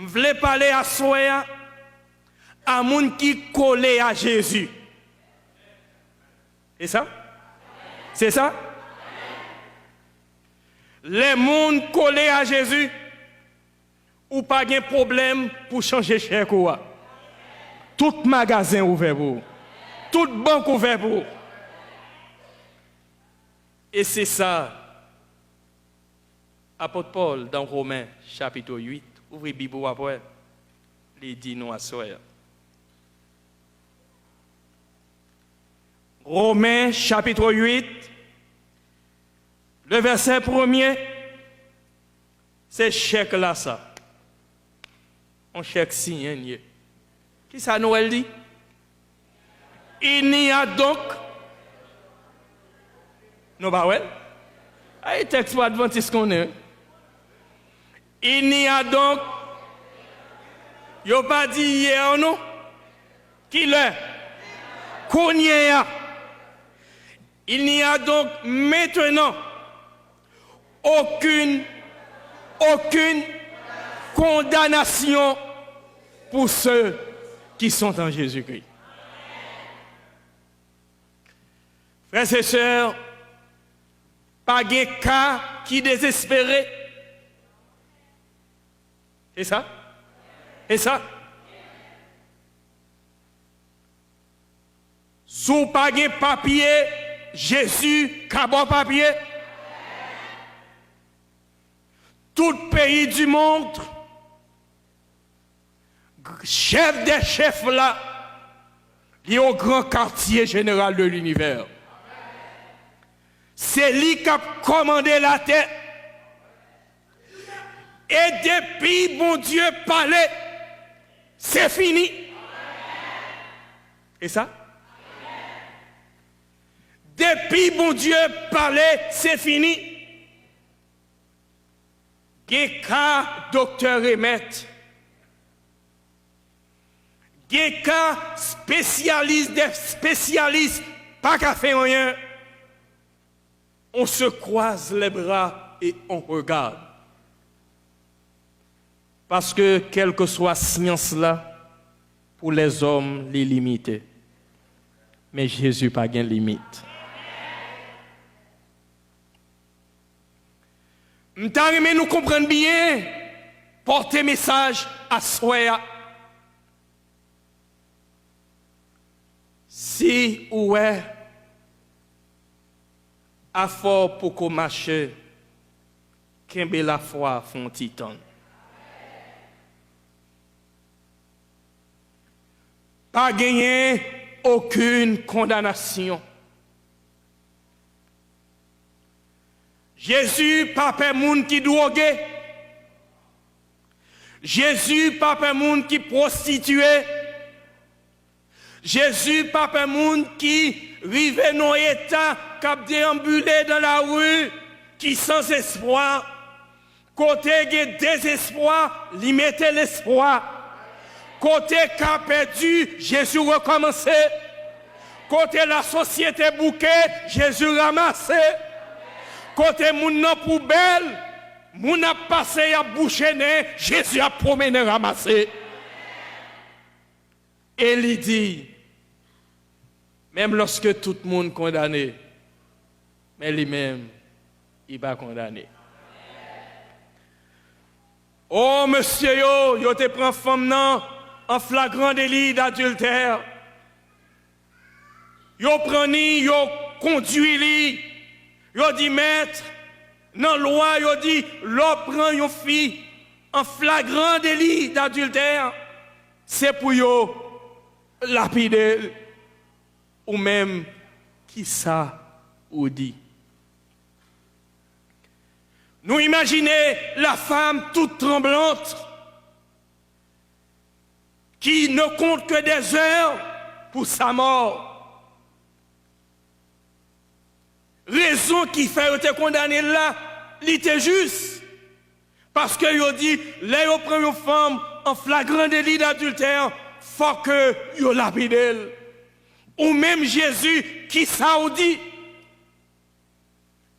Je voulais parler à soi, à moun qui collé à Jésus. C'est ça? C'est ça? Les moun collés à Jésus, ou pas de problème pour changer chèque ou. Tout magasin ouvert pour vous. Toute banque ouvert pour vous. Et c'est ça. Apôtre Paul, dans Romains, chapitre 8, ouvrez la Bible après, il dit nous à soi. Romains, chapitre 8, le verset premier, c'est chèque là, ça. On chèque signé. Qui ça Noël dit? Il n'y a donc. Non, bah ouais. Aïe, texte pour Adventiste qu'on est. Il n'y a donc. Yo pas dit hier, non? Qui l'est? Qu'on y est. Il n'y a donc maintenant aucune condamnation pour ceux qui sont en Jésus-Christ. Frères et sœurs, pas de cas qui désespéré. C'est ça? C'est ça? Sous pas de papier, Jésus, cabot papier. Tout pays du monde, chef des chefs là, il est au grand quartier général de l'univers. C'est lui qui a commandé la terre. Et depuis mon Dieu parlait, c'est fini. Et ça? Depuis mon Dieu parlait, c'est fini. Geka docteur Emmet, Geka spécialiste des spécialistes, pas qu'à faire rien. On se croise les bras et on regarde. Parce que quelle que soit la science là, pour les hommes, les limites. Mais Jésus n'a pas de limite. Mais nous comprenons bien, porter message à soi. Si ou est à fort pour qu'on marche, qu'un la foi font titan. Pas gagner aucune condamnation. Jésus pas peur monde qui drogué. Jésus pas peur monde qui prostitué. Jésus pas peur monde qui rive dans état cap déambuler dans la rue qui sans espoir. Côté de désespoir, lui mettait l'espoir. Côté qu'a perdu, Jésus recommençait. Côté la société bouquée, Jésus ramassait. Côté moun nan poubelle, moun a passé à boucher nez, Jésus a promené ramassé. Et il dit, même lorsque tout le monde condamné, mais lui-même, il va condamner. Oh monsieur yo te prend femme nan en flagrant délit d'adultère. Yo prend ni, yo conduit li. Yo dit maître, dans la loi, yo dit l'on prend une fille en flagrant délit d'adultère, c'est pour yo lapider ou même qui ça ou dit. Nous imaginez la femme toute tremblante qui ne compte que des heures pour sa mort. Raison qui fait être condamné là, il était juste. Parce que il dit, là, il prend une femme en flagrant délit d'adultère, faut que il lapide. Ou même Jésus qui ça dit.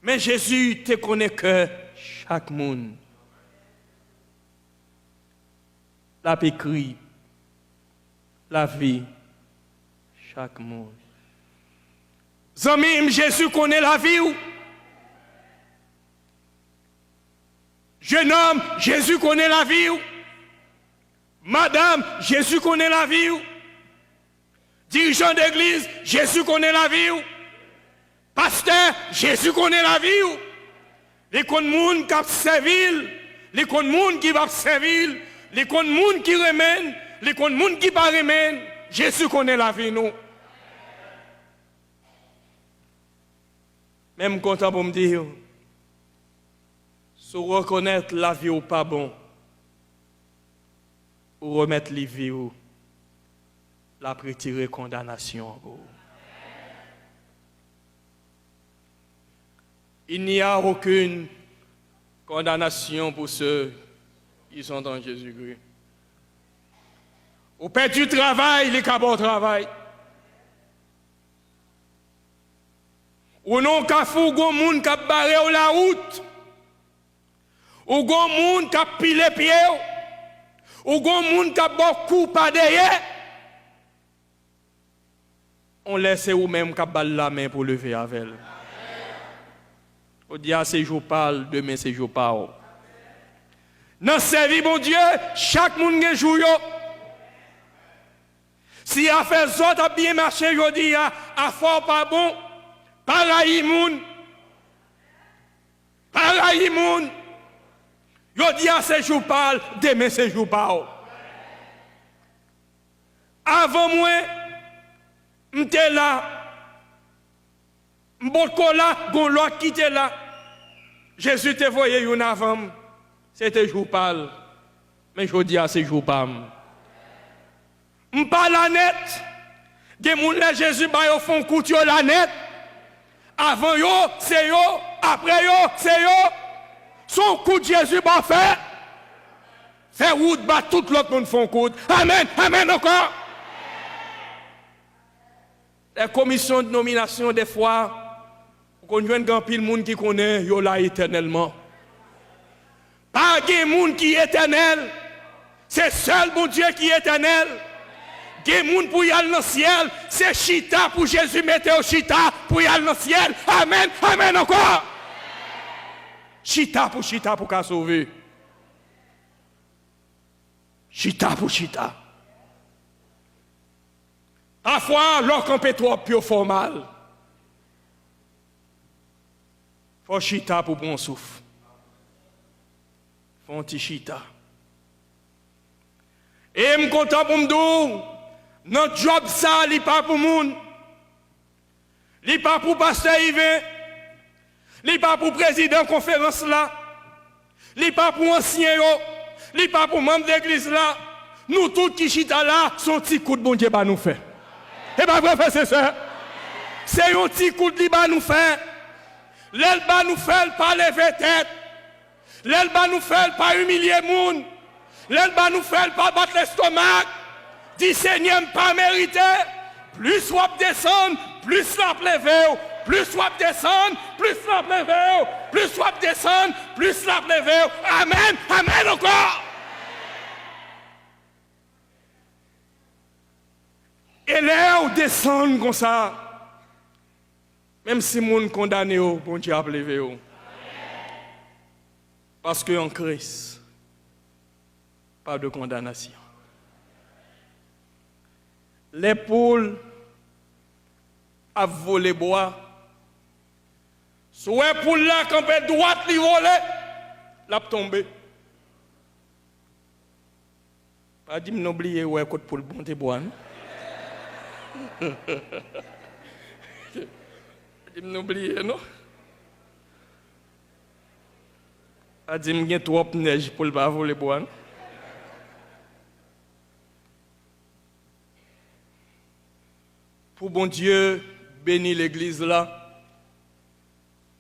Mais Jésus te connaît que chaque monde. la écrit la vie chaque monde. Zami, Jésus connaît la vie ou? Jeune homme, Jésus connaît la vie ou? Madame, Jésus connaît la vie ou? Dirigeant d'église, Jésus connaît la vie ou? Pasteur, Jésus connaît la vie ou? Les gens qui servir, les gens qui va servir, les gens qui remènent, les gens qui pas remènent, Jésus connaît la vie nous. Même content pour me dire, si reconnaître la vie ou pas bon, ou remettre les vies ou, la prétirer condamnation. Il n'y a aucune condamnation pour ceux qui sont en Jésus-Christ. Au père du travail, les cabos travail. Ou non, qu'à fou, gon moun qui barré la route. Ou gon moun qui pile pied. Ou gon moun qui beaucoup pas derrière. On laisse ou même qui balle la main pour lever avec elle. On dit à ces jours parle, demain ces jours parle. Dans ce vie, mon Dieu, chaque monde a jour. Si a fait autres a bien marché, je dis à fort pas bon, pareil moun. Pareil moun. Je dis à ces jours parle, demain ces jours parle. Avant moi, m'étais là. M'boko là, gon l'autre qui était là. Jésus te voyait yon avant. C'était jour parle. Mais je dis à ces jours parle. M'pas la net. Des moun là Jésus ba yo font kout yo la net. Avant yo, c'est yo, après yo, c'est yo. Son coup de Jésus ba fait. Fait route ba tout l'autre monde font kout. Amen, amen encore. Les commissions de nomination des fois qu'on joue un pile monde qui connaît yo là éternellement. Pas de monde qui est éternel. C'est seul mon Dieu qui est éternel. Des monde pour y aller dans le ciel, c'est chita pour Jésus mettre au chita pour y aller dans le ciel. Amen, amen encore. Chita pour qu'à sauver. Chita pour chita. Parfois, lorsqu'on peut trop plus formal, faut chita pour bon souffle. Faut un petit chita. Et je suis content pour me dire, notre job, ça, n'est pas pour moun. n'est pas pour pasteur Yves, n'est pas pour président de conférence là, n'est pas pour ancien, n'est pas pour membre d'église là. Nous tous qui chita là, son petit coup de bon Dieu va nous faire. Et bien, frère, c'est ça. C'est un petit coup de liba nous faire. L'elle va nous faire pas lever tête. L'elle va nous faire pas humilier moun. L'elle va nous faire pas battre l'estomac. Dit Seigneur pas mérité. Plus soit descendre, plus soit lever. Plus soit descendre, plus soit lever. Plus soit descendre, plus soit lever. Amen, amen encore. Et là, on descend comme ça. Même si les gens condamnés, bon Dieu a levé. Parce qu'en Christ, pas de condamnation. Les poules a volé bois. Soit poule là, quand elle droite, li volé, l'a tombé. Pas dit m'oublier ouais côté poule bon te bois. Je m'oublie, non? A dit qu'il y a trop de neige pour le pas voler bois. Pour bon Dieu, bénir l'église là.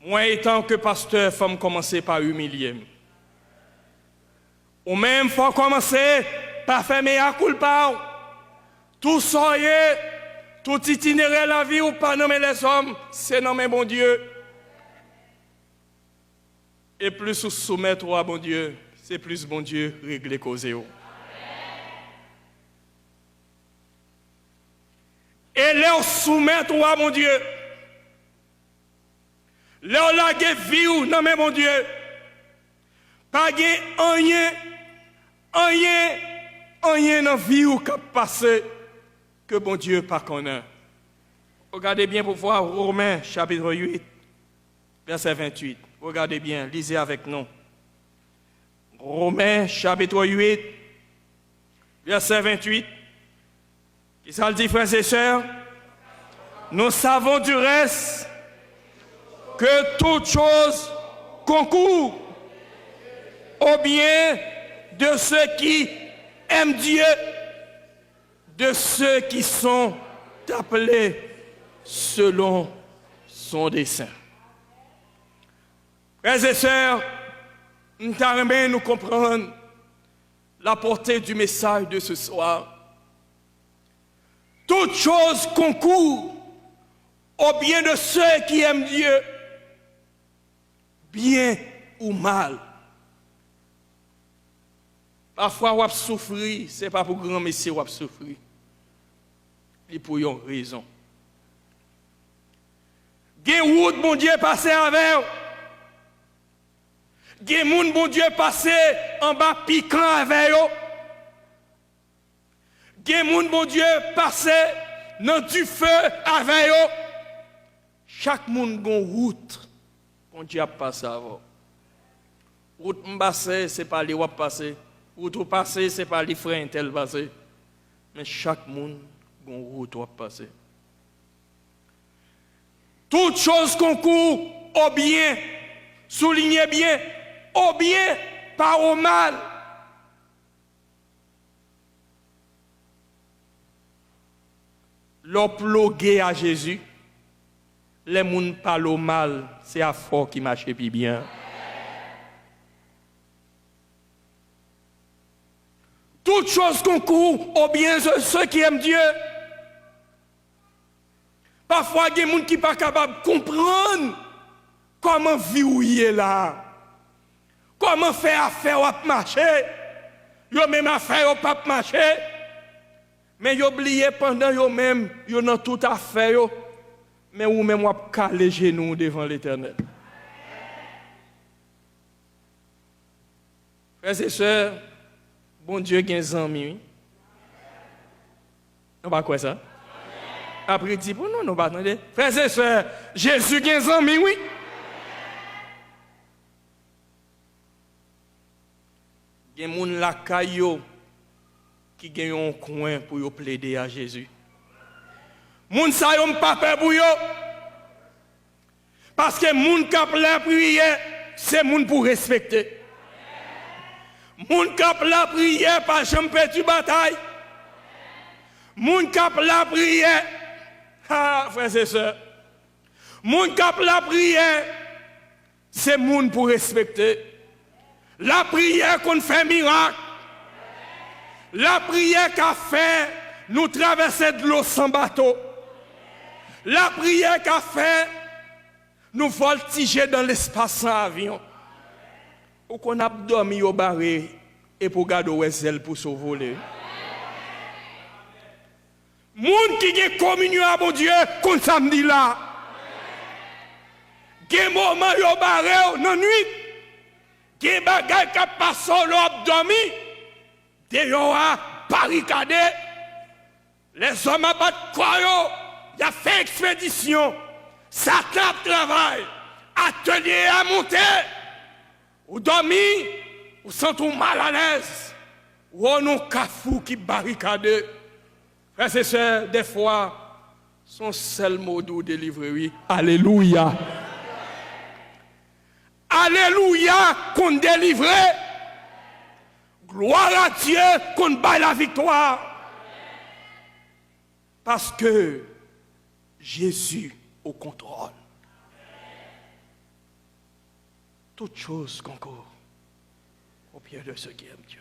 Moi, étant que pasteur, il faut commencer par humilier. Ou même, il faut commencer par faire mes culpa. Tout soyez. Tout itinéraire la vie ou pas nommer les hommes, c'est nommer bon Dieu. Et plus vous soumettre à bon Dieu, c'est plus bon Dieu régler cause. Et leur soumettre à mon Dieu. Leur laguer vie ou non mais mon Dieu. Pas rien dans vie ou cap passer que bon Dieu pas connaît. Regardez bien pour voir Romains chapitre 8 verset 28. Regardez bien, lisez avec nous. Romains chapitre 8 verset 28. Qui ça le dit, frères et sœurs? Nous savons du reste que toute chose concourt au bien de ceux qui aiment Dieu, de ceux qui sont appelés selon son dessein. Frères et sœurs, nous t'aimerons nous comprendre la portée du message de ce soir. Toute chose concourt au bien de ceux qui aiment Dieu, bien ou mal. Parfois, on a souffert, ce n'est pas pour grand monsieur on a souffert. C'est pour une raison. Gen route, bon Dieu, passé avec. Gen moun, bon Dieu, passé en bas piquant avec eux. Gen moun, bon Dieu, passé dans du feu avec eux. Chaque moun gon route, bon Dieu a passé avant. Route m'passé, c'est pas les wap passé. Route passé, c'est pas les frères tel passé. Mais chaque moun gon route wap passé. Toute chose concourt au bien, soulignez bien, au bien, pas au mal. L'oplogué à Jésus, les gens parlent au mal, c'est à fort qui marche puis bien. Toute chose concourt au bien de ceux qui aiment Dieu. Parfois, il y a des gens qui ne sont pas capables de comprendre comment vivre là. Comment faire affaire ou marcher. Yo même affaire ou pas marcher. Mais yo oublié pendant yo même, yo dans toute affaire yo. Mais ou même ou caler les genoux devant l'Éternel. Frères et sœurs, bon Dieu a des amis. On va quoi ça? Après, il dit, bon, non, pas attendez. Frères et sœurs, Jésus a des amis, oui. Il y a des gens la caillou qui ont un coin pour plaider à Jésus. Moun sa yon pas peur pour yo. Parce que moun kap la prière, c'est moun pour respecter. Moun kap la prière pas jamais perdu bataille. Moun kap la prière, ah frères et sœurs. Moun kap la prière, c'est moun pour respecter. La prière qu'on fait miracle. La prière qu'a fait nous traverser de l'eau sans bateau. La prière qu'a fait nous voltiger dans l'espace sans avion. Ou qu'on a dormi au barré et pour garder au zèle pour se voler. Moun qui a communion à mon Dieu, comme samedi là. Gen moment yo barré dans nuit. Gen bagay qui passe l'op dormi. De yo a barricadé. Les hommes à battre quoi yo. Il a fait expédition. Satan travail. Atelier à monter. Ou dormi, ou sentez mal à l'aise. Ou on a cafou qui barricade. Frères et sœurs, des fois, son seul mot de délivrer, oui. Alléluia. Alléluia qu'on délivre. Gloire à Dieu qu'on baille la victoire. Parce que Jésus au contrôle. Toute chose concourt au pied de ceux qui aiment Dieu.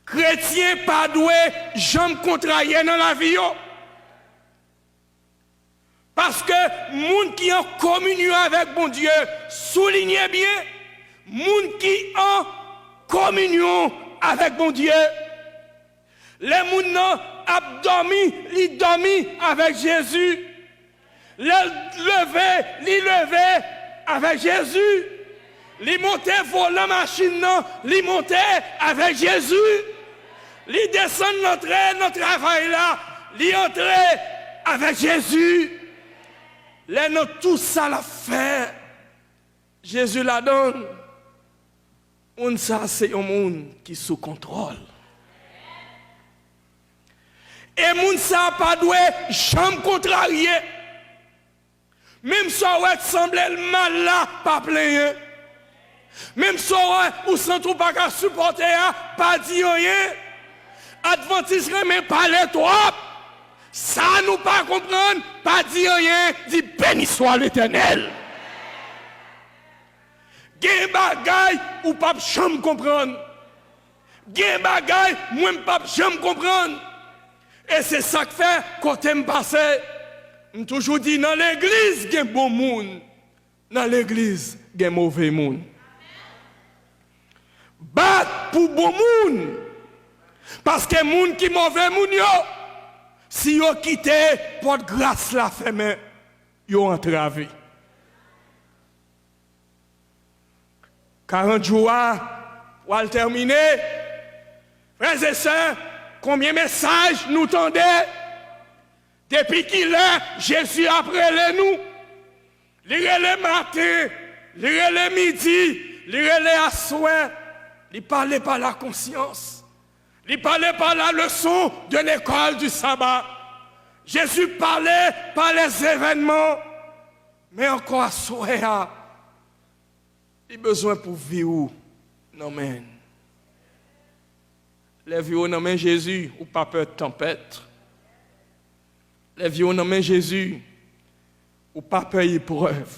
Chrétien pas doué, jamais contrarié dans la vie. Parce que moun qui en communion avec mon Dieu, soulignez bien, moun qui en communion avec mon Dieu, les moun a dormi, il dormi avec Jésus. Il levé avec Jésus. Il montait pour la machine, il montait avec Jésus. Il descend notre travail là, il entrait avec Jésus. Les nous tout ça l'a fait. Jésus la donne. On ça c'est un monde qui sous contrôle. Et moun ça pas doué jamais contrarié. Même si on semble le mal là pas plein. Même si on sent tout pas qu'à supporter pas dire rien. Adventiste mais parler trop. Ça nous pas comprendre, pas dire rien, dit béni soit l'Éternel. Gen bagay ou pas jamais comprendre. Gen bagay moi pas jamais comprendre. Et c'est ça que fait quand me passé. On toujours dit dans l'église gen bon monde. Dans l'église gen mauvais monde. Bat pour bon monde. Parce que monde qui mauvais monde yo si yo quitté porte grâce la fermée, yo entravé. 40 jours pour le terminer. Frères et sœurs, combien de messages nous tendaient depuis qu'il est, Jésus après nous. Il le matin, il le midi, il le à soir. Il parlait par la conscience. Il parlait par la leçon de l'école du sabbat. Jésus parlait par les événements. Mais encore à soir, il a besoin pour vivre. Non, mais. Les vieux nommés Jésus, ou pas peur de tempête. Les vieux nommés Jésus, ou pas peur d'épreuve.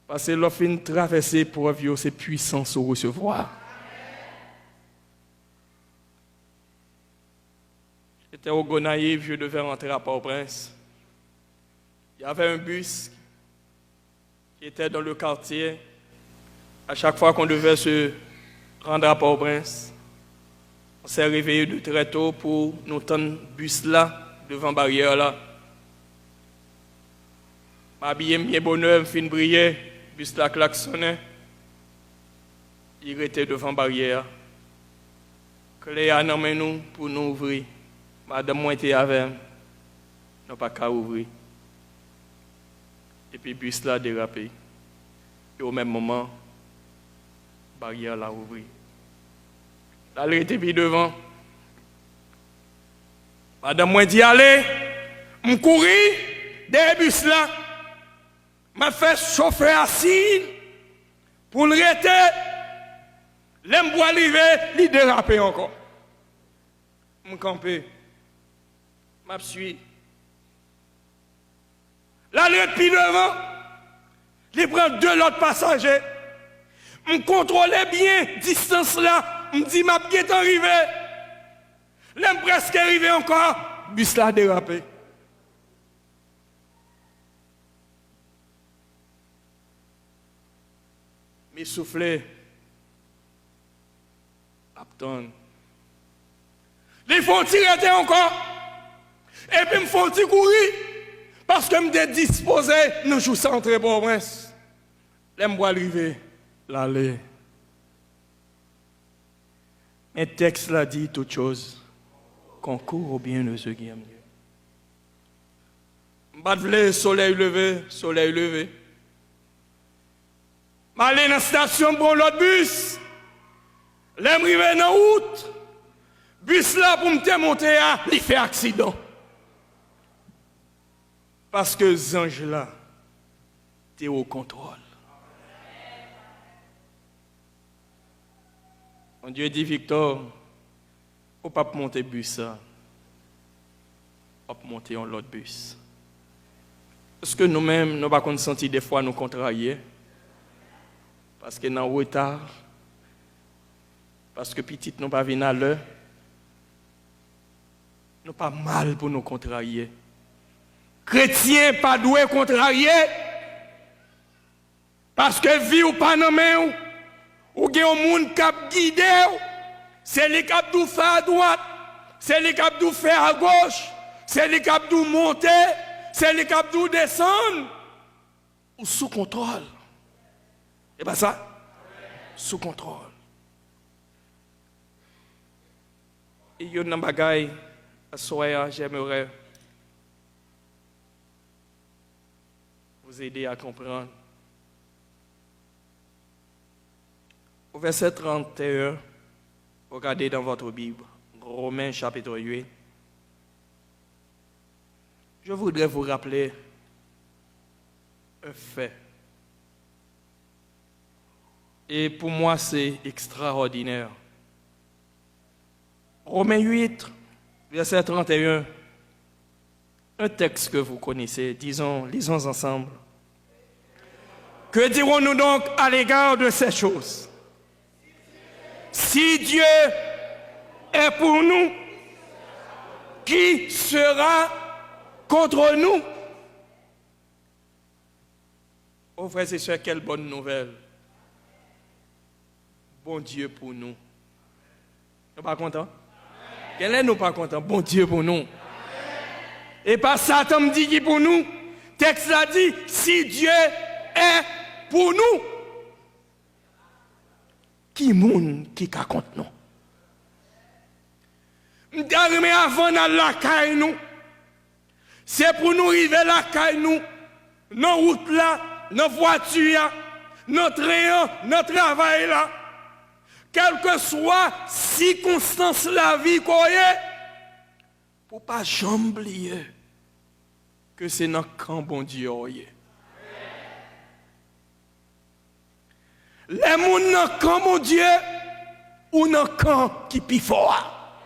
Parce que l'offre une traversée pour vivre, c'est puissance au recevoir. J'étais au Gonaïve, je devais rentrer à Port-au-Prince. Il y avait un bus qui était dans le quartier. À chaque fois qu'on devait se rendre à Port-au-Prince, on s'est réveillé de très tôt pour nous tendre bus là, devant la barrière là. M'habillé bien bonheur, fin briller, bus là klaxonnait. Il était devant la barrière. Clé à nous pour nous ouvrir. Madame moi était avec nous, n'a pas qu'à ouvrir. Et puis le bus là dérapé. Et au même moment, la barrière l'a ouvert. Là, elle était puis devant. Madame moi dit allez, je courir derrière le bus là. Je fait chauffer assis pour le rester. L'aime pour arriver, il dérape encore. Je camper. Je suis. Là, il puis devant. Il prend deux autres passagers. Je contrôle bien la distance là. Je dis, ma bien arrivé. L'aime presque arrivé encore. Le bus là dérapé. Mais soufflé. Attends. Les font tirer encore. Et puis, me font courir. Parce que je suis disposé, nous jouons centre pour prince. L'aime pour arriver. L'aller. Un texte l'a dit toute chose. Concours au bien de ceux qui aiment Dieu. Je soleil levé, soleil levé. Je vais aller dans la station pour l'autre bus. L'aime arriver dans la route. Bus là pour me monter, il fait accident. Parce que les anges là, tu es au contrôle. Mon Dieu dit, Victor, on ne peut pas monter bus ça. On peut monter en l'autre bus. Parce que nous-mêmes, nous ne pouvons pas sentir des fois nous contrarier. Parce que nous sommes en retard. Parce que petit nous pas venir à l'heure. Nous pas mal pour nous contrarier. Chrétien pas doué contrarier. Parce que vie ou pas dans main ou gen un monde qui guide, c'est les qui tout fait à droite. c'est les cap d'où faire à gauche, c'est les cap d'où monter, c'est les cap d'où descendre, ou sous contrôle. Et bien ça, sous contrôle. Et il y a un bagay, à soir, j'aimerais vous aider à comprendre. Au verset 31, regardez dans votre Bible, Romains chapitre 8. Je voudrais vous rappeler un fait. Et pour moi, c'est extraordinaire. Romains 8, verset 31, un texte que vous connaissez, lisons ensemble. Que dirons-nous donc à l'égard de ces choses? Si Dieu est pour nous, qui sera contre nous? Oh frères et sœurs, quelle bonne nouvelle. Bon Dieu pour nous. Nous pas contents? Quel est nous pas contents? Bon Dieu pour nous. Et pas Satan me dit qui pour nous. Texte a dit, si Dieu est pour nous, qui moun qui ka contre nous? M'darmé avant dans la caille nous. C'est pour nous arriver la caille nous. Nos routes là, nos voitures, notre rayon, notre travail là. Quelle que soit circonstance la vie qu'on est, pour pas jamais oublier que c'est dans le camp bon Dieu. Les gens dans le camp bon Dieu ou dans le camp qui est fort.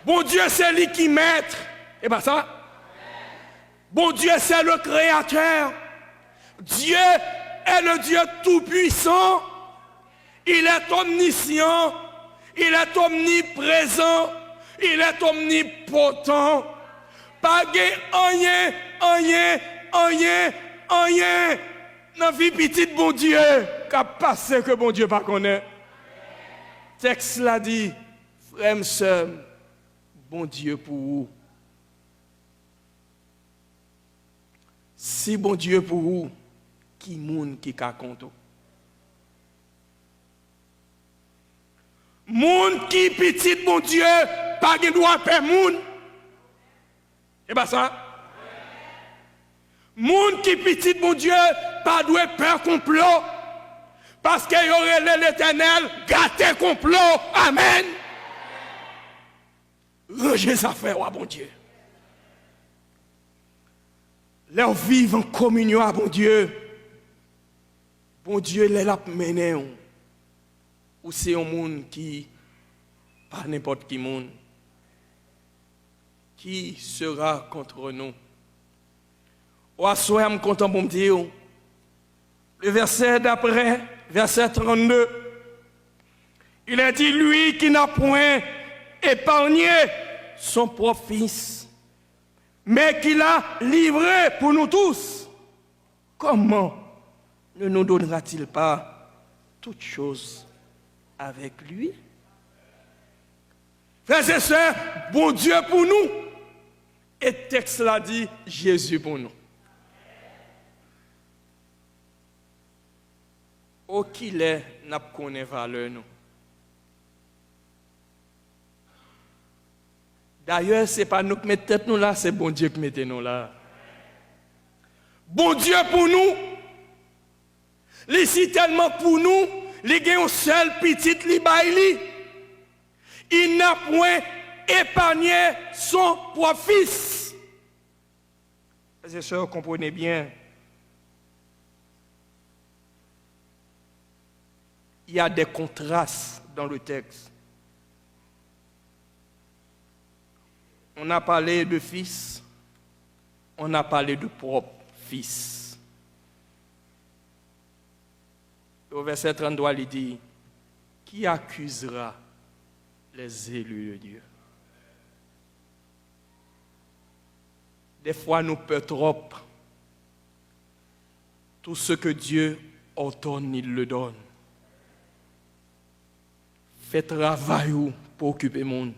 Bon Dieu c'est lui qui maître. Et bien ça. Bon Dieu c'est le créateur. Dieu est le Dieu tout-puissant. Il est omniscient. Il est omniprésent. Il est omnipotent. Pas rien dans la vie petite bon Dieu qui a passé que bon Dieu pas connaît. Texte l'a dit, frère, sœur, bon Dieu pour vous. Si bon Dieu pour vous, qui moun qui ka compte? Moun qui petit bon Dieu, pas de droit faire moun. Et bien ça. Moun qui petit bon Dieu, pas de peur complot. Parce qu'il y aurait l'Éternel, gâté complot. Amen. Rangez ça faire, bon Dieu. Leur vivre en communion à bon Dieu. Bon Dieu les a mené. Ou c'est un monde qui, pas n'importe qui monde, qui sera contre nous. Ou à soi, je suis content pour me dire, le verset d'après, verset 32, il a dit, lui qui n'a point épargné son propre fils, mais qui l'a livré pour nous tous, comment ne nous donnera-t-il pas toutes choses avec lui? Frères et sœurs, bon Dieu pour nous. Et le texte l'a dit, Jésus pour nous. Au qu'il est, n'a pas connaît valeur nous. D'ailleurs, ce n'est pas nous qui mettons tête nous là, c'est bon Dieu qui mettons nous là. Bon Dieu pour nous. Ici tellement pour nous, il y a un seul petit libaïli. Il n'a point épargné son propre fils. Frères et sœurs, comprenez bien. Il y a des contrastes dans le texte. On a parlé de fils, on a parlé de propre fils. Au verset 33, il dit, qui accusera les élus de Dieu? Des fois, nous peut trop. Tout ce que Dieu ordonne, il le donne. Faites travail pour occuper le monde.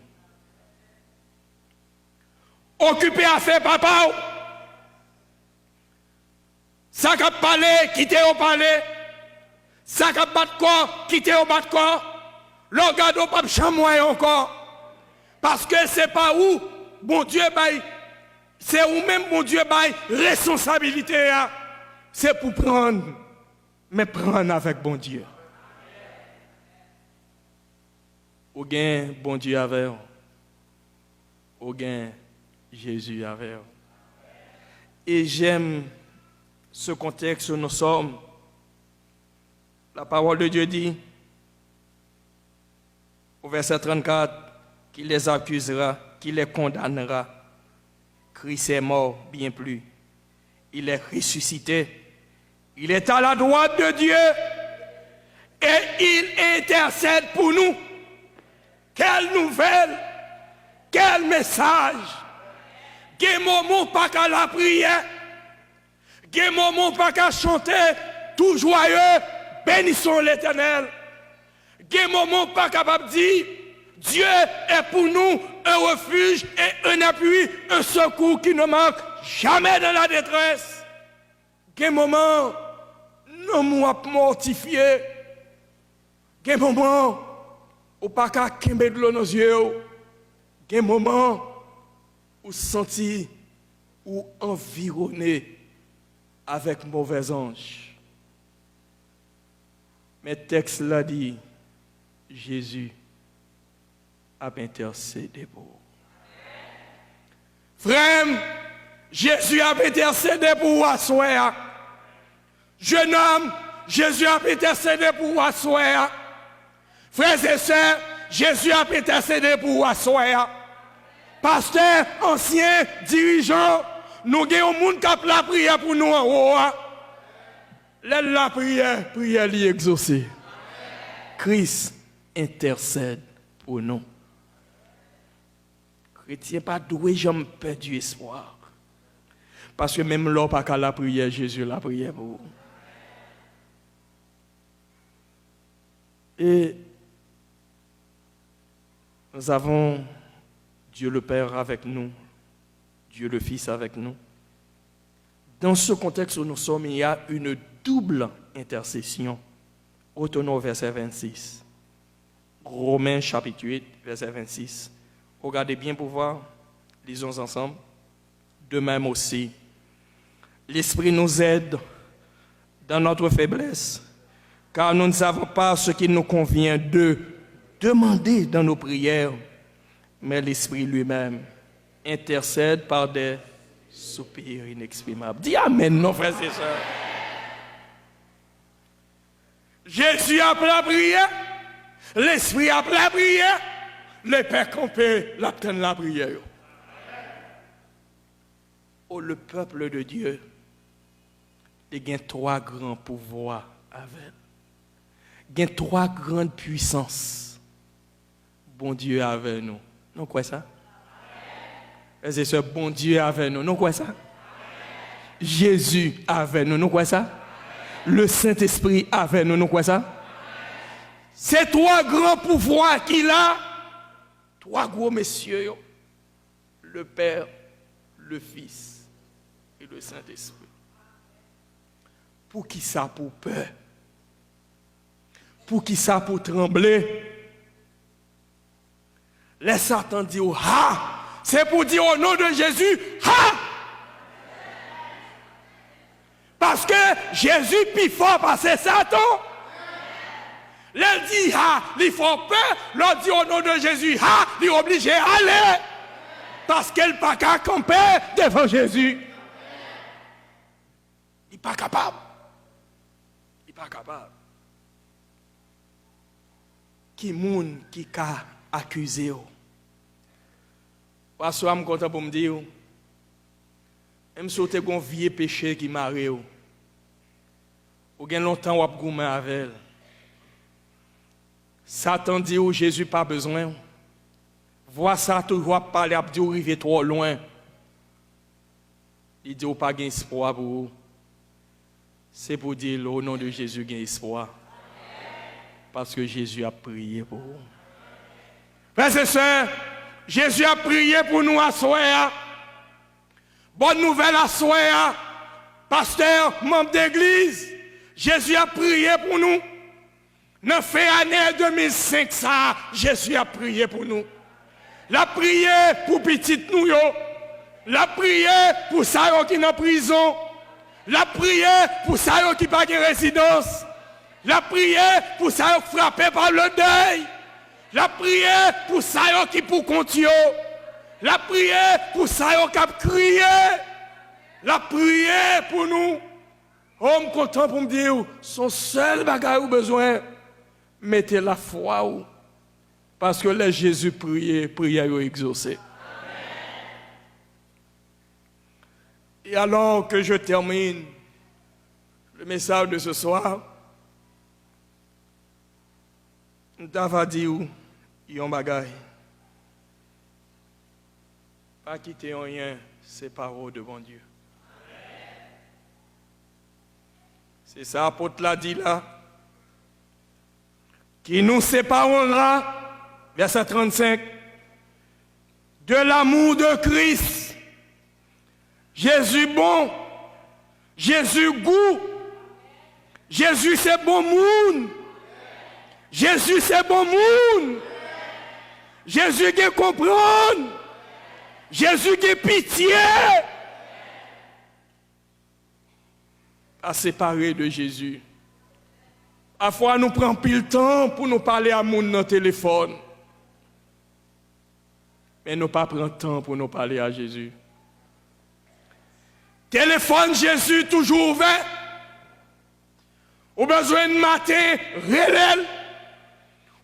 Occupé à faire papa. Ça qu'a parlé, quitter au palais. Ça qu'a battre corps, quitter au battre corps. L'organe au pape chamois encore. Parce que c'est pas où, bon Dieu, c'est où même, bon Dieu, responsabilité. C'est pour prendre, mais prendre avec bon Dieu. Ou gain, bon Dieu avec. Ou gain, Jésus avec. Et j'aime ce contexte où nous sommes. La parole de Dieu dit, au verset 34, qu'il les accusera, qu'il les condamnera. Christ est mort, bien plus. Il est ressuscité. Il est à la droite de Dieu. Et il intercède pour nous. Quelle nouvelle! Quel message! Quel moment pas qu'à la prière. Quel moment pas qu'à chanter, tout joyeux, bénissons l'Éternel. Quel moment pas capable de dire, Dieu est pour nous un refuge et un appui, un secours qui ne manque jamais dans la détresse. Quel moment nous m'ont mortifié. Quel moment où pas qu'à kembe de l'eau dans nos yeux. Quel moment où senti ou environné avec mauvais anges. Mais texte l'a dit, Jésus a intercédé pour vous. Frère, Jésus a intercédé pour vous, soir. Jeune homme, Jésus a intercédé pour vous, soir. Frères et sœurs, Jésus a intercédé pour vous, soir. Pasteur, ancien, dirigeant, nous avons un monde qui a la prière pour nous en haut. La prière, prière l'y exaucer. Christ intercède pour nous. Chrétien pas doué, j'aime perdu espoir. Parce que même là, pas qu'à la prière, Jésus la prière pour vous. Et nous avons Dieu le Père avec nous, Dieu le Fils avec nous. Dans ce contexte où nous sommes, il y a une double intercession. Retournons au verset 26. Romains chapitre 8, verset 26. Regardez bien pour voir, lisons ensemble. De même aussi, l'Esprit nous aide dans notre faiblesse, car nous ne savons pas ce qu'il nous convient de demander dans nos prières, mais l'Esprit lui-même intercède par des soupirs inexprimables. Dis Amen, non, frères et sœurs. Jésus a la prière, l'Esprit a la prière, le Père campé l'obtient la prière. Oh, le peuple de Dieu, il y a trois grands pouvoirs avec. Il y a trois grandes puissances. Bon Dieu avec nous. Non, quoi ça? C'est ce bon Dieu avec nous. Non, quoi ça? Jésus avec nous. Non, quoi ça? Le Saint-Esprit avec nous. Non, quoi ça? Ces trois grands pouvoirs qu'il a, trois gros messieurs, le Père, le Fils et le Saint-Esprit. Pour qui ça? Pour peur. Pour qui ça? Pour trembler. Les Satan dit, ha! C'est pour dire au nom de Jésus, ha! Parce que Jésus est plus fort parce que Satan. L'un dit, ha! Il faut peur. L'autre dit au nom de Jésus, ha! Il est obligé d'aller. Parce qu'elle n'est pas qu'à camper devant Jésus. Il n'est pas capable. Il n'est pas capable. Qui moun qui ka accusé ou. Parce que je suis content pour me dire, même si vous avez un vieux péché qui m'a ou avez longtemps ou avez goumé avec elle. Satan dit ou Jésus pas besoin. Vois ça toujours parler, a dit ou arriver trop loin. Il dit ou pas gain espoir pour vous. C'est pour dire au nom de Jésus gain espoir. Parce que Jésus a prié pour vous. Frères et sœurs, Jésus a prié pour nous à soir. Bonne nouvelle à soi, pasteur, membre d'église. Jésus a prié pour nous. Dans fin année 2005, ça, Jésus a prié pour nous. La prié pour petite nous, la prié pour ça qui est en prison. La prié pour ça qui n'a pas de résidence. La prié pour ça qui est frappé par le deuil. La prié pour ça qui pour continuer. La prière pour ça qui a crié. La prière pour nous. Homme content pour me dire, son seul bagage ou besoin, mettez la foi ou. Parce que là, Jésus priait, prière exaucée. Et alors que je termine le message de ce soir, je vais dire, il y a un bagage. Pas quitter rien, c'est parole de bon Dieu. C'est ça, l'apôtre l'a dit là. Qui nous séparera, verset 35, de l'amour de Christ. Jésus bon, Jésus goût, Jésus c'est bon monde, Jésus c'est bon monde, Jésus qui comprend, Jésus qui pitié. À séparer de Jésus. Parfois, nous prenons plus le temps pour nous parler à monde dans le téléphone. Mais nous pas prendre le temps pour nous parler à Jésus. Téléphone Jésus toujours ouvert. Ou besoin de matin, relève.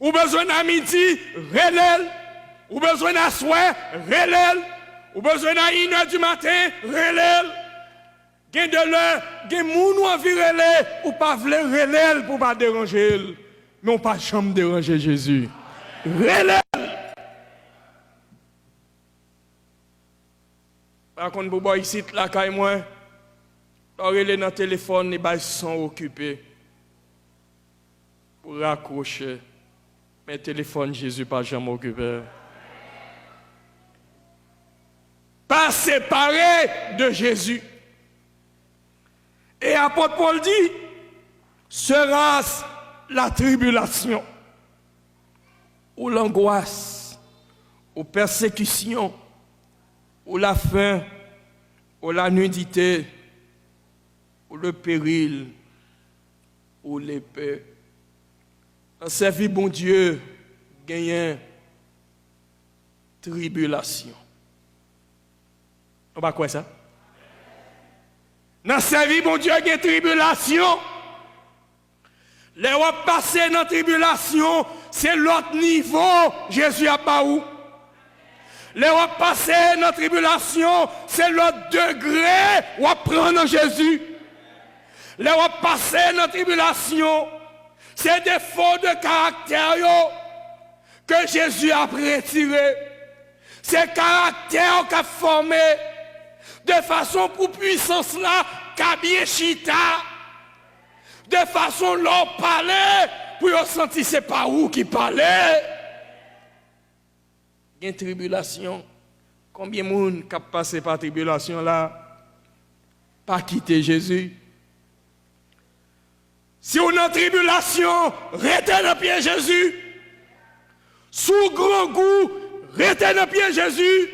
Ou besoin à midi, relève. Ou besoin à soir, relève. Ou besoin à 1h du matin, relève. Gen de l'heure, gen moun ou envie relève, ou pas vle relève pour pas déranger. Mais on pas jamais déranger Jésus. Relève. Par contre, pour ici, la caille moi, relève dans le téléphone, les bails sont occupés. Pour raccrocher. Mais le téléphone, Jésus pas jamais occupé. Pas séparé de Jésus. Et apôtre Paul dit, sera la tribulation, ou l'angoisse, ou persécution, ou la faim, ou la nudité, ou le péril, ou l'épée. Dans sa vie, bon Dieu, gagne tribulation. On va quoi ça? Dans sa vie, bon Dieu, il y a une tribulation. Les gens passés dans la tribulation, c'est l'autre niveau, Jésus a pas où. Les gens passés dans la tribulation, c'est l'autre degré, où prendre Jésus. Les gens passés dans la tribulation, c'est des défauts de caractère que Jésus a retiré. C'est caractère qu'a formé. De façon pour puissance là, Kabie Chita. De façon l'on parlait, pour yon senti c'est pas où qui parlait. Il y a une tribulation. Combien de monde qui a passé par tribulation là, pas quitter Jésus? Si on est en tribulation, restez dans pied Jésus. Sous grand goût, restez dans pied Jésus.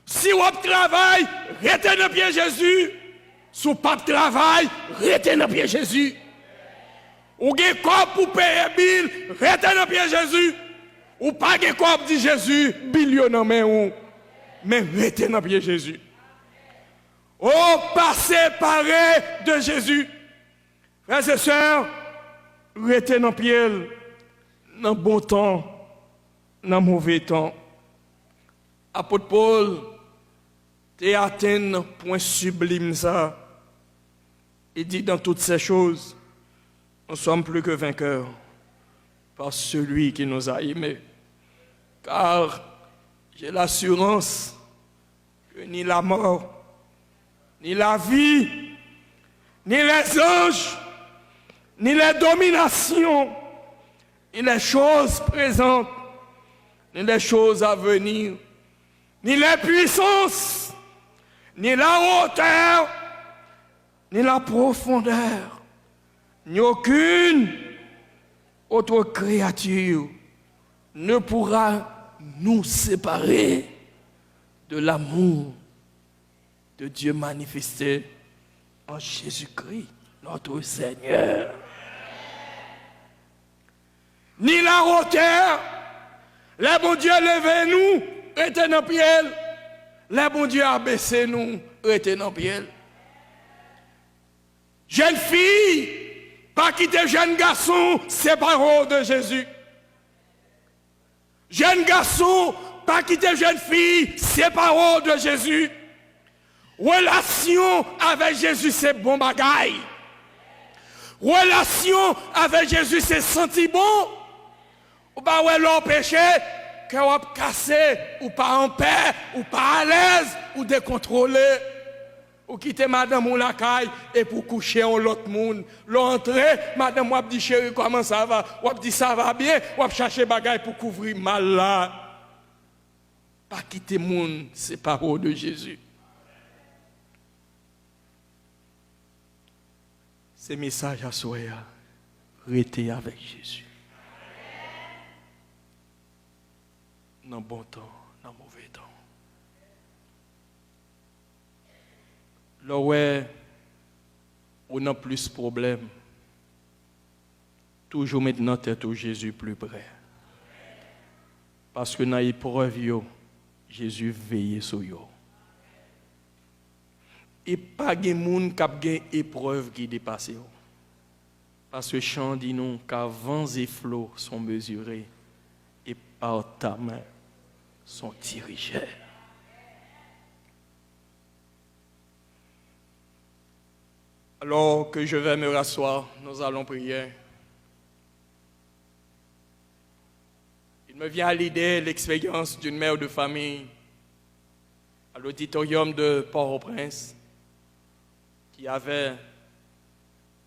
Si vous travaillez, restez dans pied Jésus. Si vous pas de travail, restez dans pied Jésus. Ou avez quoi pour payer bill, restez dans pied Jésus. Ou pas de quoi pour dire Jésus, bill non mais restez dans pied Jésus. Oh, pas séparé de Jésus. Frères et sœurs, restez dans pied, dans bon temps, dans mauvais temps. Apôtre Paul, tu atteint un point sublime ça. Il dit dans toutes ces choses, nous sommes plus que vainqueurs par celui qui nous a aimés. Car j'ai l'assurance que ni la mort, ni la vie, ni les anges, ni les dominations, ni les choses présentes, ni les choses à venir, ni les puissances, ni la hauteur, ni la profondeur, ni aucune autre créature ne pourra nous séparer de l'amour de Dieu manifesté en Jésus-Christ, notre Seigneur. Ni la hauteur, le bon Dieu levé nous, était dans le pied. Le bon Dieu a baissé nous, était dans le pied. Jeune fille, pas quitter jeune garçon, c'est parole de Jésus. Jeune garçon, pas quitter jeune fille, c'est parole de Jésus. Relation avec Jésus, c'est bon bagaille. Relation avec Jésus, c'est senti bon. Ou pas ouais l'on péché, que ou cassé, ou pas en paix, ou pas à l'aise, ou décontrôlé. Ou quitter madame ou la caille et pour coucher en l'autre monde. L'entrée, madame ou dit chérie, comment ça va? Ou dit ça va bien, ou chercher bagaille pour couvrir mal là. Pas quitter monde, c'est parole de Jésus. Ces messages à soi, restez avec Jésus. Dans bon temps, dans mauvais temps. Là où on a plus de problèmes, toujours maintenant tête au Jésus plus près. Parce que dans l'épreuve, Jésus veille sur eux. Et pas de monde qui a une épreuve qui dépasse. Parce que chant dit nous car vents et flots sont mesurés et par ta main sont dirigés. Alors que je vais me rasseoir, nous allons prier. Il me vient à l'idée l'expérience d'une mère de famille à l'auditorium de Port-au-Prince qui avait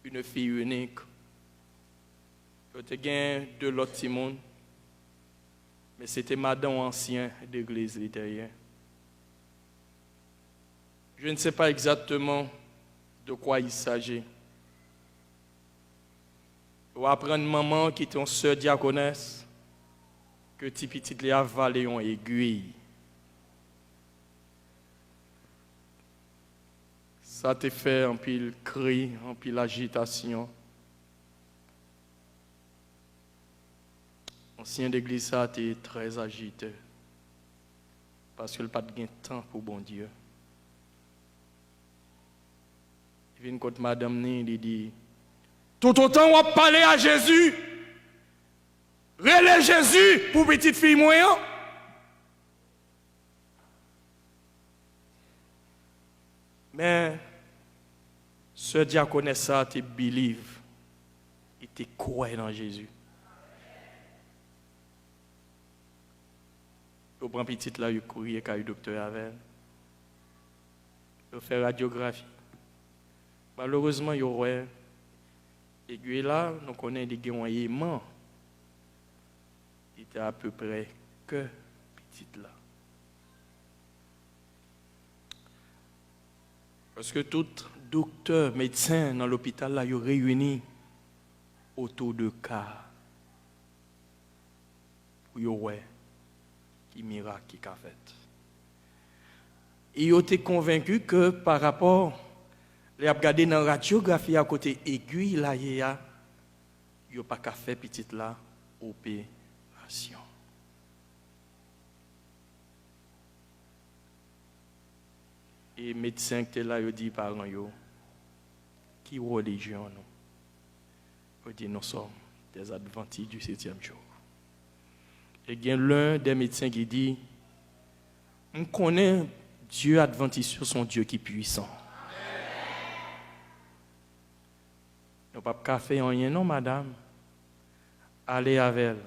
une fille unique. Je gain deux autres Simon, mais c'était madame ancien de l'église luthérienne. Je ne sais pas exactement de quoi il s'agit. On va apprendre maman qui était une sœur diaconesse que petit les a avalé en aiguille. Ça te fait un pile cri, un pile agitation. L'ancien d'église ça était très agité parce qu'il n'a pas de temps pour bon Dieu. Il vient contre madame Ni, il dit tout autant on va parler à Jésus. Relais Jésus pour petite fille moyen. Mais ce diaconesse ça te believe. Il te croit dans Jésus. Il prend petite là, il court et il docteur avec. Il fait radiographie. Malheureusement, il y aurait aiguille là, nous connaissons des aimants. Il était à peu près que petite là. Parce que tout docteur, médecin dans l'hôpital là, ils sont réunis autour de cas. Pour voir qui miracle qui a fait. Et ils étaient convaincus que par rapport les regarder dans la radiographie à côté aiguille là, il n'y a pas qu'à faire petite là opération. Et médecin qui est là, il dit parents yo, qui religion nous? Il dit nous sommes des adventistes du 7e jour. Et il y a l'un des médecins qui dit on connaît Dieu adventiste sur son Dieu qui est puissant. Nous ne pouvons pas faire rien, non, madame. Allez avec elle.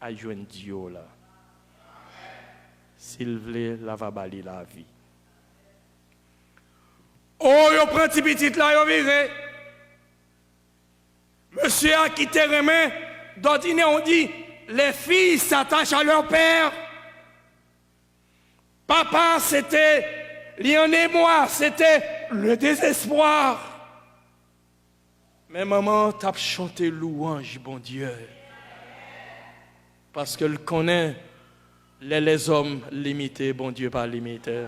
À joindre Dieu là. S'il veut, la va balayer la vie. Oh, yo prend petit petit là, yo viré. Monsieur a quitté les mains. D'ordinaire, on dit, les filles s'attachent à leur père. Papa, c'était Lion et moi, c'était le désespoir. Mais maman t'a chanté louange, bon Dieu. Parce qu'elle connaît les hommes limités, bon Dieu pas limité.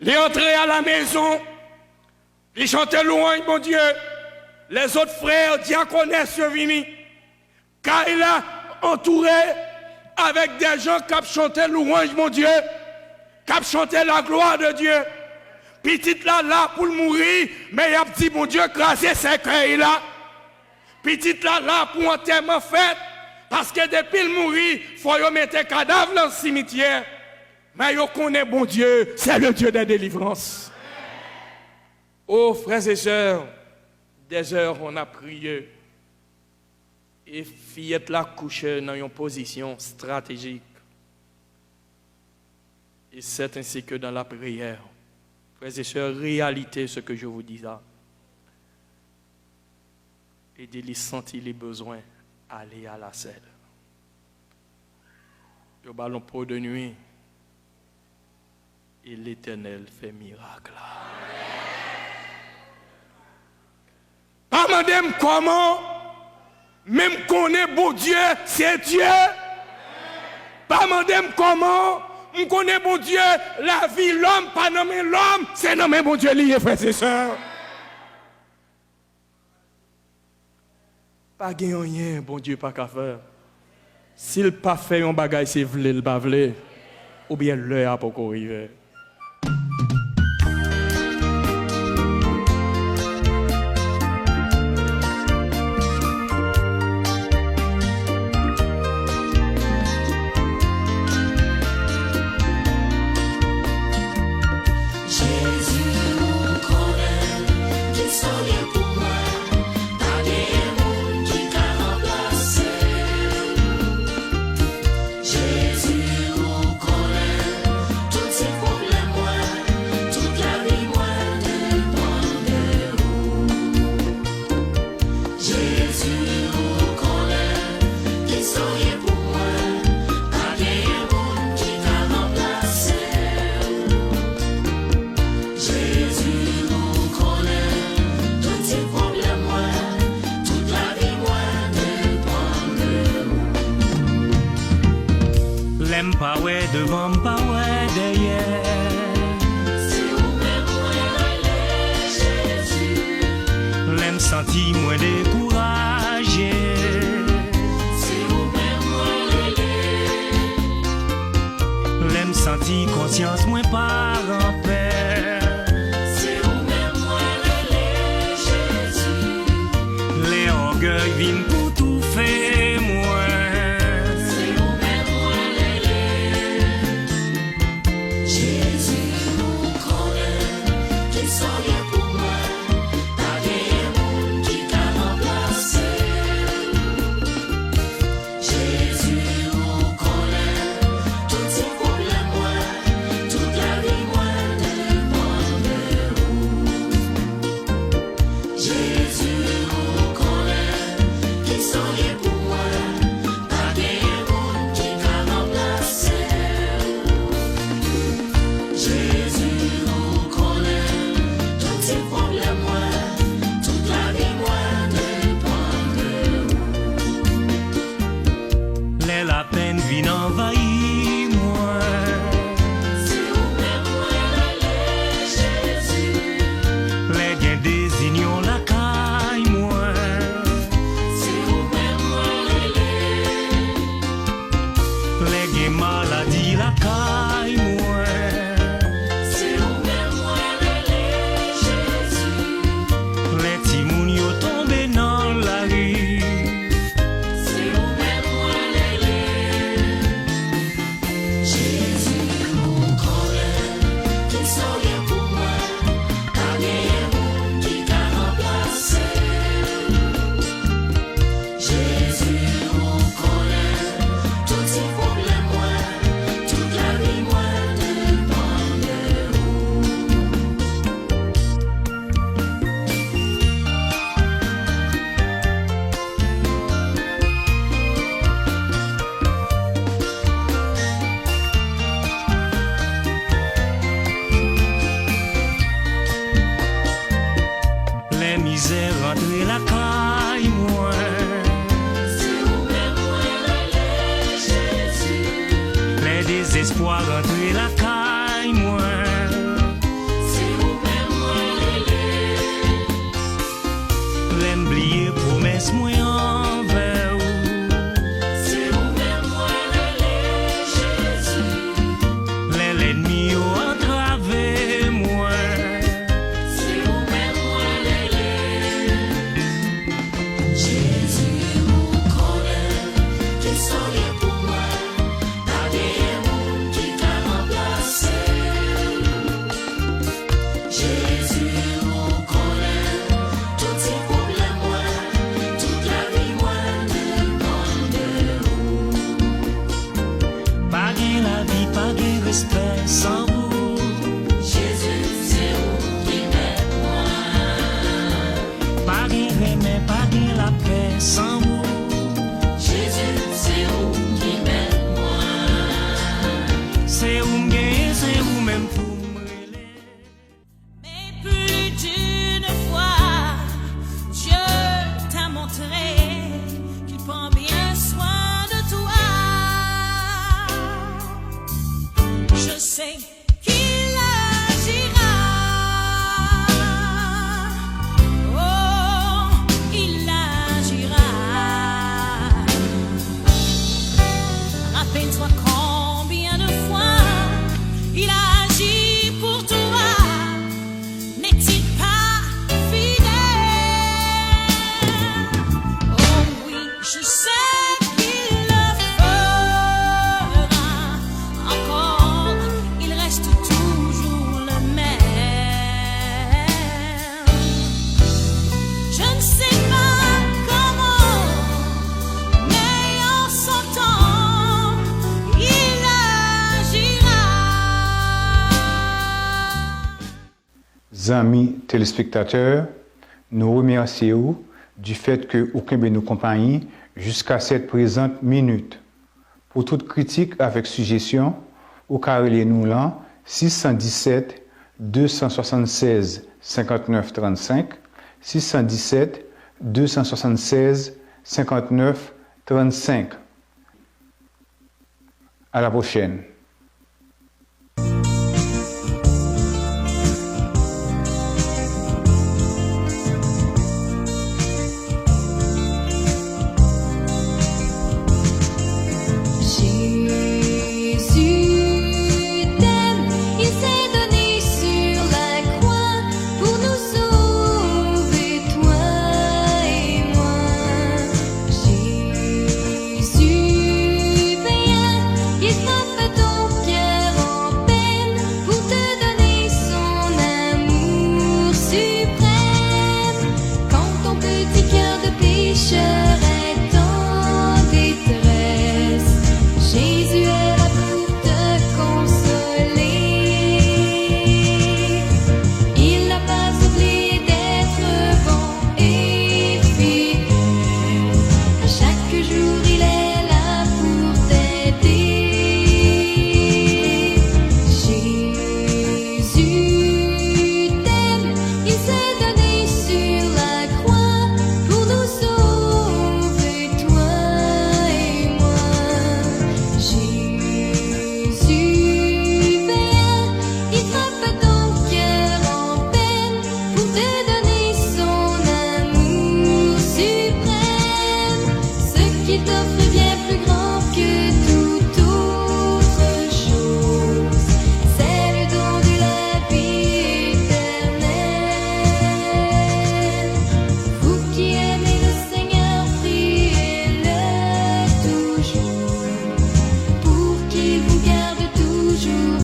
Il est entré à la maison, il chantait louange, bon Dieu. Les autres frères diaconesses sont venus. Car il a entouré avec des gens qui chantaient louange, mon Dieu. Qui chantaient la gloire de Dieu. Petite là pour mourir, mais il a dit, mon Dieu, crasé ses cœurs là. Petite là pour enterrement fait. Parce que depuis le mourir, il faut mettre un cadavre dans le cimetière. Mais il connaît, bon Dieu, c'est le Dieu des délivrances. Oh, frères et sœurs, des heures on a prié. Et fillette là couchée dans une position stratégique. Et c'est ainsi que dans la prière, frères et sœurs, réalité ce que je vous dis là. Et de sentir les besoins, aller à la selle. Le ballon pour de nuit. Et l'Éternel fait miracle. Pas madame comment, même qu'on est bon Dieu, c'est Dieu. Pas madame comment, on connaît bon Dieu, la vie, l'homme, pas nommer l'homme, c'est nommer bon Dieu lié, frères et sœurs. Pas gagner rien, bon Dieu, pas qu'à faire. S'il pas fait un bagage, c'est vle, il pas vle, ou bien l'heure a pas arrivé. L'aime pas ouais devant, pas ouais derrière. Si vous m'aimez, Jésus. L'aime senti moins découragé. Si vous m'aimez, L'aime senti conscience moins par en paix. si vous m'aimez, Jésus. Les orgueils viennent pour tout faire moins. La peine vient envahir moi. Si vous m'aimez, Jésus. Les gains désignent la caille moi. Si vous m'aimez, Les gains maladie la caille moi. si vous m'aimez, Jésus. Les timoun yo tombé dans la rue. Si vous m'aimez, espoirs rentrer la caille, moi. C'est vous-même, moi, L'emblier promesse, moi, envers vous. c'est vous-même, moi, Jésus. L'ennemi a entravé, moi. C'est vous-même, moi, Jésus, vous connaît, qui soyez pour moi, pas des monde qui t'a remplacé. Jésus, vous connaît, tous ces problèmes, moi, toute la vie, moi, demandez-vous. Pas gain la vie, pas gain respect sans vous. Jésus, c'est vous qui m'aide, moi. Pas gain remède, pas gain la paix sans vous. Jésus, c'est vous qui m'aide, moi. C'est vous m'gain, c'est vous même pour me relais. Mais plus d'une fois, Dieu t'a montré qu'il prend bien soin de toi. Je sais qu'il agira. Oh, il agira. Rappelle-toi combien de fois il a agi pour toi. N'est-il pas fidèle? Oh oui, je sais qu'il le fera encore. Il reste toujours le même. Je ne sais pas comment, mais en son temps, il agira. Amis téléspectateurs, nous remercions du fait que vous avez nous compagnie jusqu'à cette présente minute. Pour toute critique avec suggestion, vous carrelez nous là 617 276 59 35 617 276 59 35. À la prochaine.